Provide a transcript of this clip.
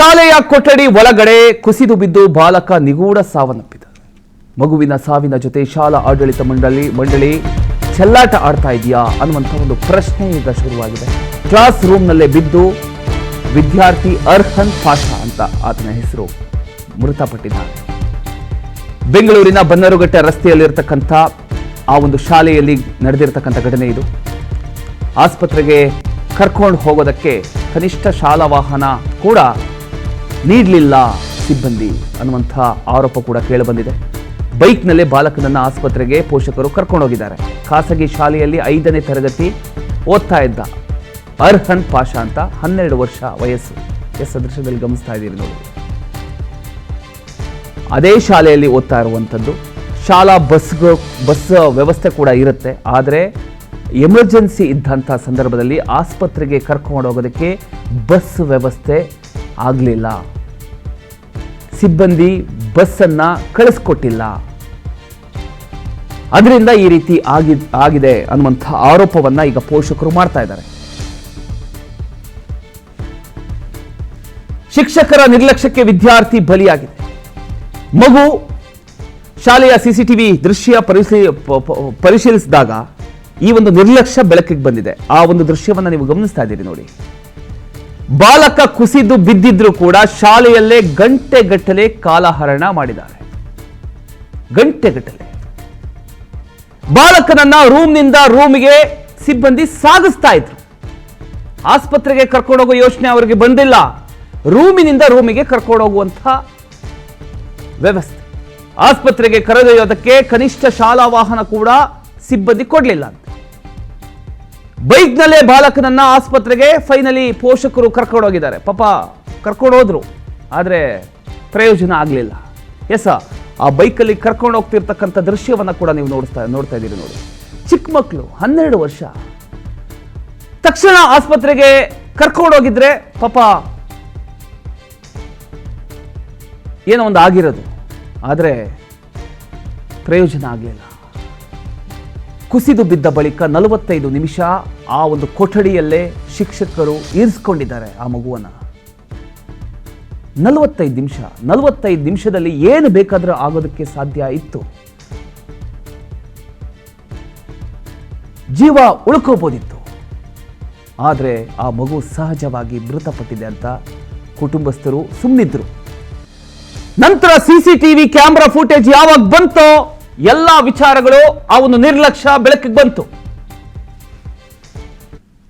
ಶಾಲೆಯ ಕೊಠಡಿ ಒಳಗಡೆ ಕುಸಿದು ಬಿದ್ದು ಬಾಲಕ ನಿಗೂಢ ಸಾವನ್ನಪ್ಪಿದ. ಮಗುವಿನ ಸಾವಿನ ಜೊತೆ ಶಾಲಾ ಆಡಳಿತ ಮಂಡಳಿ ಚೆಲ್ಲಾಟ ಆಡ್ತಾ ಇದೆಯಾ ಅನ್ನುವಂಥ ಒಂದು ಪ್ರಶ್ನೆ ಈಗ ಶುರುವಾಗಿದೆ. ಕ್ಲಾಸ್ ರೂಮ್ನಲ್ಲೇ ಬಿದ್ದು ವಿದ್ಯಾರ್ಥಿ ಅರ್ಹನ್ ಪಾಷಾ ಅಂತ ಆತನ ಹೆಸರು ಮೃತಪಟ್ಟಿದ್ದಾನೆ. ಬೆಂಗಳೂರಿನ ಬನ್ನರುಘಟ್ಟ ರಸ್ತೆಯಲ್ಲಿರ್ತಕ್ಕಂಥ ಆ ಒಂದು ಶಾಲೆಯಲ್ಲಿ ನಡೆದಿರ್ತಕ್ಕಂಥ ಘಟನೆ ಇದು. ಆಸ್ಪತ್ರೆಗೆ ಕರ್ಕೊಂಡು ಹೋಗೋದಕ್ಕೆ ಕನಿಷ್ಠ ಶಾಲಾ ವಾಹನ ಕೂಡ ನೀಡಲಿಲ್ಲ ಸಿಬ್ಬಂದಿ ಅನ್ನುವಂಥ ಆರೋಪ ಕೂಡ ಕೇಳಿಬಂದಿದೆ. ಬೈಕ್ನಲ್ಲೇ ಬಾಲಕನನ್ನ ಆಸ್ಪತ್ರೆಗೆ ಪೋಷಕರು ಕರ್ಕೊಂಡು ಹೋಗಿದ್ದಾರೆ. ಖಾಸಗಿ ಶಾಲೆಯಲ್ಲಿ 5ನೇ ತರಗತಿ ಓದ್ತಾ ಇದ್ದ ಅರ್ಹನ್ ಪಾಷಾ ಅಂತ 12 ವರ್ಷ ವಯಸ್ಸು. ಸದೃಶ್ಯದಲ್ಲಿ ಗಮನಿಸ್ತಾ ಇದ್ದೀರಿ ನೋಡಿ. ಅದೇ ಶಾಲೆಯಲ್ಲಿ ಓದ್ತಾ ಇರುವಂಥದ್ದು. ಶಾಲಾ ಬಸ್ ವ್ಯವಸ್ಥೆ ಕೂಡ ಇರುತ್ತೆ. ಆದರೆ ಎಮರ್ಜೆನ್ಸಿ ಇದ್ದಂಥ ಸಂದರ್ಭದಲ್ಲಿ ಆಸ್ಪತ್ರೆಗೆ ಕರ್ಕೊಂಡು ಹೋಗೋದಕ್ಕೆ ಬಸ್ ವ್ಯವಸ್ಥೆ ಆಗಲಿಲ್ಲ. ಸಿಬ್ಬಂದಿ ಬಸ್ಸನ್ನು ಕಳಿಸ್ಕೊಟ್ಟಿಲ್ಲ. ಅದರಿಂದ ಈ ರೀತಿ ಆಗಿದೆ ಅನ್ನುವಂಥ ಆರೋಪವನ್ನ ಈಗ ಪೋಷಕರು ಮಾಡ್ತಾ ಇದ್ದಾರೆ. ಶಿಕ್ಷಕರ ನಿರ್ಲಕ್ಷ್ಯಕ್ಕೆ ವಿದ್ಯಾರ್ಥಿ ಬಲಿಯಾಗಿದೆ. ಮಗು ಶಾಲೆಯ ಸಿಸಿಟಿವಿ ದೃಶ್ಯ ಪರಿಶೀಲಿಸಿದಾಗ ಈ ಒಂದು ನಿರ್ಲಕ್ಷ್ಯ ಬೆಳಕಿಗೆ ಬಂದಿದೆ. ಆ ಒಂದು ದೃಶ್ಯವನ್ನ ನೀವು ಗಮನಿಸ್ತಾ ಇದ್ದೀರಿ ನೋಡಿ. ಬಾಲಕ ಕುಸಿದು ಬಿದ್ದಿದ್ರು ಕೂಡ ಶಾಲೆಯಲ್ಲೇ ಗಂಟೆಗಟ್ಟಲೆ ಕಾಲಹರಣ ಮಾಡಿದ್ದಾರೆ. ಗಂಟೆಗಟ್ಟಲೆ ಬಾಲಕನನ್ನ ರೂಮ್ನಿಂದ ರೂಮಿಗೆ ಸಿಬ್ಬಂದಿ ಸಾಗಿಸ್ತಾ ಇದ್ರು. ಆಸ್ಪತ್ರೆಗೆ ಕರ್ಕೊಂಡೋಗೋ ಯೋಚನೆ ಅವರಿಗೆ ಬಂದಿಲ್ಲ. ರೂಮಿನಿಂದ ರೂಮಿಗೆ ಕರ್ಕೊಂಡೋಗುವಂಥ ವ್ಯವಸ್ಥೆ. ಆಸ್ಪತ್ರೆಗೆ ಕರೆದೊಯ್ಯೋದಕ್ಕೆ ಕನಿಷ್ಠ ಶಾಲಾ ವಾಹನ ಕೂಡ ಸಿಬ್ಬಂದಿ ಕೊಡಲಿಲ್ಲ ಅಂತ. ಬೈಕ್ನಲ್ಲೇ ಬಾಲಕನನ್ನ ಆಸ್ಪತ್ರೆಗೆ ಫೈನಲಿ ಪೋಷಕರು ಕರ್ಕೊಂಡೋಗಿದ್ದಾರೆ. ಪಾಪ ಕರ್ಕೊಂಡು ಹೋದ್ರು, ಆದರೆ ಪ್ರಯೋಜನ ಆಗಲಿಲ್ಲ. ಆ ಬೈಕಲ್ಲಿ ಕರ್ಕೊಂಡು ಹೋಗ್ತಿರ್ತಕ್ಕಂಥ ದೃಶ್ಯವನ್ನ ಕೂಡ ನೀವು ನೋಡ್ತಾ ಇದ್ದೀರಿ ನೋಡಿ. ಚಿಕ್ಕ ಮಕ್ಕಳು 12 ವರ್ಷ. ತಕ್ಷಣ ಆಸ್ಪತ್ರೆಗೆ ಕರ್ಕೊಂಡೋಗಿದ್ರೆ ಪಾಪ ಏನೋ ಒಂದು ಆಗಿರೋದು, ಆದರೆ ಪ್ರಯೋಜನ ಆಗಲಿಲ್ಲ. ಕುಸಿದು ಬಿದ್ದ ಬಳಿಕ 45 ನಿಮಿಷ ಆ ಒಂದು ಕೊಠಡಿಯಲ್ಲೇ ಶಿಕ್ಷಕರು ಇರಿಸ್ಕೊಂಡಿದ್ದಾರೆ ಆ ಮಗುವನ್ನ. 45 ನಿಮಿಷದಲ್ಲಿ ಏನು ಬೇಕಾದ್ರೂ ಆಗೋದಕ್ಕೆ ಸಾಧ್ಯ ಇತ್ತು. ಜೀವ ಉಳ್ಕೋಬೋದಿತ್ತು. ಆದರೆ ಆ ಮಗು ಸಹಜವಾಗಿ ಮೃತಪಟ್ಟಿದೆ ಅಂತ ಕುಟುಂಬಸ್ಥರು ಸುಮ್ಮನಿದ್ರು. ನಂತರ ಸಿಸಿಟಿವಿ ಕ್ಯಾಮೆರಾ ಫುಟೇಜ್ ಯಾವಾಗ ಬಂತೋ ಎಲ್ಲ ವಿಚಾರಗಳು ಆ ಒಂದು ನಿರ್ಲಕ್ಷ್ಯ ಬೆಳಕಿಗೆ ಬಂತು.